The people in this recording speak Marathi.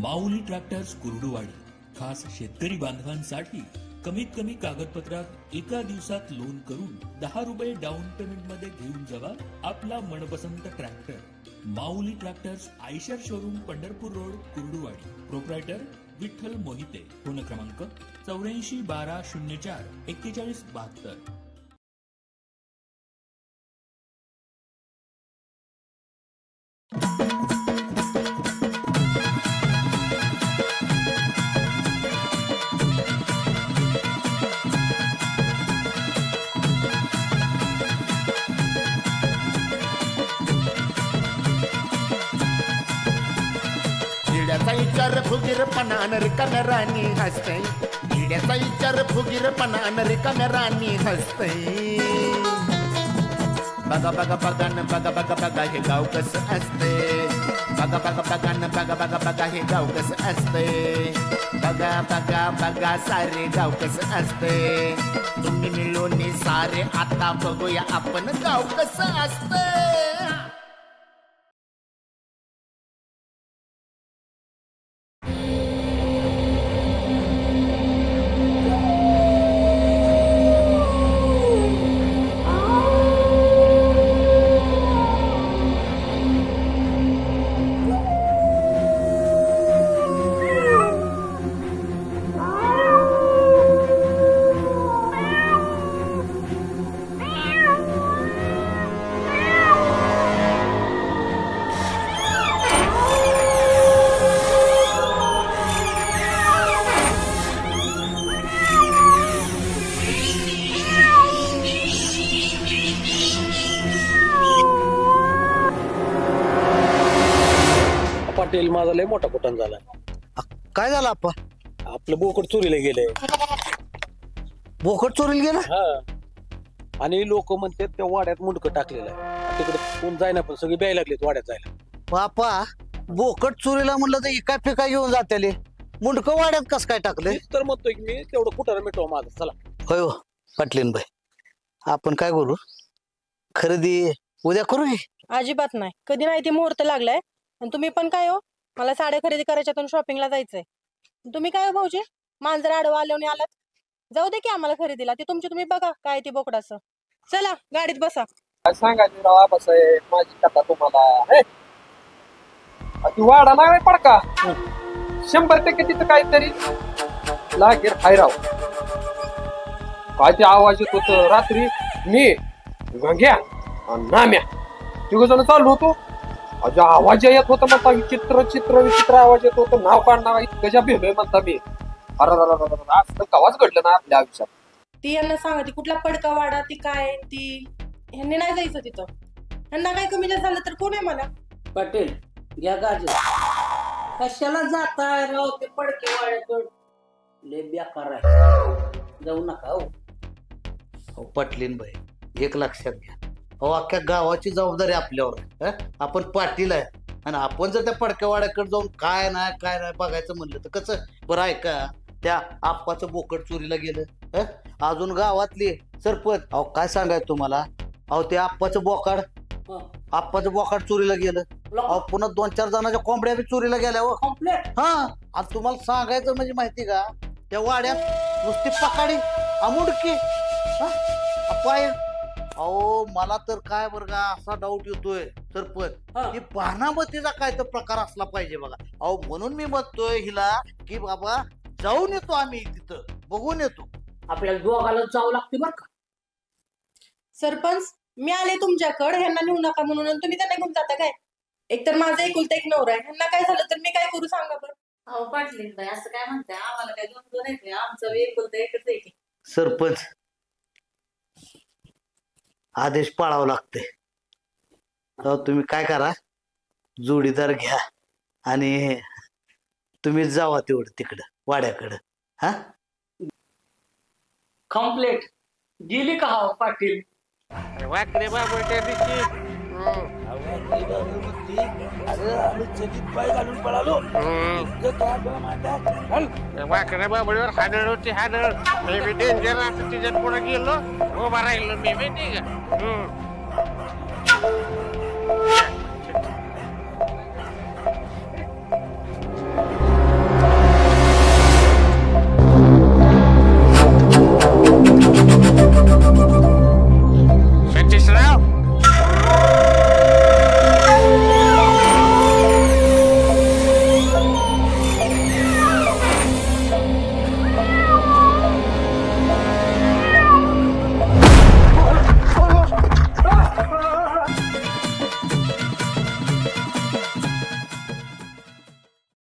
माऊली ट्रॅक्टर्स कुर्डुवाडी खास शेतकरी बांधवांसाठी कमीत कमी कागदपत्रात एका दिवसात लोन करून 10 रुपये डाऊन पेमेंट मध्ये घेऊन जावा आपला मनपसंत tractor. Mauli tractors Eicher showroom, Pandharpur road, Kurduwadi. Proprietor Vitthal Mohite. Phone क्रमांक 84 12 04 41 72. विचार फुगीरपणान रिकाम्या राणी हसते. किड्याचा विचार फुगीरपणान रिकाम्या राणी हसते. बघा बघा बघान बघा बघा बघा हे गाव कसं असते. बघा बघा बघान बघा बघा बघा हे गाव कसं असते. बघा बघा बघा सारे गाव कसं असते. तुम्ही मिळून सारे आता बघूया आपण गाव कसं असते. पाटील माझा लय मोठा कुटण झाला. काय झालं आप्पा? आपलं बोकड चोरीला गेलंय. बोकड चोरीला गेला? हा. आणि लोक म्हणतात त्या वाड्यात मुंडकं टाकलेलं आहे. तिकडे कोण जायना पण सगळे ब्याय लागलेत वाड्यात जायला. बापा बोकड चोरीला म्हणलं तर एका पिका घेऊन जाते. मुंडकं वाड्यात कस काय टाकलंय? तर म्हणतोय की मी तेवढं कुठाला मिटवा माझं. चला. होय हो पाटलीन बाई, आपण काय करू, खरेदी उद्या करू? अजिबात नाही, कधी नाही. ती मुहूर्त लागलाय आणि तुम्ही पण काय हो, मला साड्या खरेदी करायच्यातून शॉपिंगला जायचंय. तुम्ही काय हो भाऊजी, मांजर आडवा आल्याने आलात. जाऊ दे की आम्हाला खरेदीला, ती तुमची तुम्ही बघा काय ती बोकडाचं. चला गाडीत बसा. काय सांगायचं राव बासाहेब, माझी कथा तुम्हाला. ती वाडा नाही पडका, 100% तिथं काहीतरी लागेल हायराव. काय ते आवाज येत होत रात्री. मी गंग्या आणि नाम्या तिघ जण चाललो होतो. आवाज येत होता म्हणता, विचित्र चित्र विचित्र आवाज येत होतं. नाव काढणार इतकं भेलोय म्हणता मी. असं कवाच घडलं ना आपल्या आयुष्यात. ती यांना सांगा, ती कुठला पडका वाडा, ती काय, ती ह्यांनी नाही जायचं तिथं. ह्यांना काय कमी जास्त झालं तर कोण आहे मला? पाटील घ्या गाज. कशाला जाताय राव ते पडके वाड्याकडं? लय बेकार आहे, जाऊ नका. हो पाटलीन बाई, एक लक्षात घ्या, अहो अख्ख्या गावाची जबाबदारी आपल्यावर आहे. आपण पाटील आहे आणि आपण जर त्या पडक्यावाड्याकडे जाऊन काय नाही बघायचं म्हणलं तर कसं बरं आहे का? त्या आप्पाचं बोकड चोरीला गेलं. अजून गावातली सरपंच, अहो काय सांगायचं तुम्हाला, अहो त्या आप्पाचं बोकाड चोरीला गेलं. अहो पुन्हा 2-4 जणांच्या कोंबड्या बी चोरीला गेल्या. हा, आज तुम्हाला सांगायचं म्हणजे माहिती का, त्या वाड्यात नुसती पकाडी अमुडकी पाय. अहो मला तर काय बरं का असा डाऊट येतोय सरपंच, की पानामतीचा काय तर प्रकार असला पाहिजे बघा. अहो म्हणून मी म्हणतोय हिला की बाबा जाऊन येतो आम्ही, तिथं बघून येतो. आपल्याला दोघाला जावं लागते बरं का. सरपंच मी आले तुमच्याकडे, ह्यांना नेऊ नका म्हणून, तुम्ही त्यांना घेऊन जाता काय? एकतर माझा एकुलता एक नवरा आहे, ह्यांना काय झालं तर मी काय करू सांगा बरं. अहो पाटलीन बाई असं काय म्हणताय, आम्हाला काय 2 आहेत, आमचं एकुलता एकच आहे. सरपंच आदेश पाळावं लागते. तुम्ही काय करा, जोडीदार घ्या आणि तुम्ही जावा तेवढं तिकडं वाड्याकडं. हा कम्प्लेट गेली का हो पाटील? वाकडे बाबा त्या दिवशी वाकड्या बाबळीवर हाडळ होती, हाडळ. मी बी डेंजर असं तिच्यात पुढे गेलो, उभा राहिलो मी माहिती का.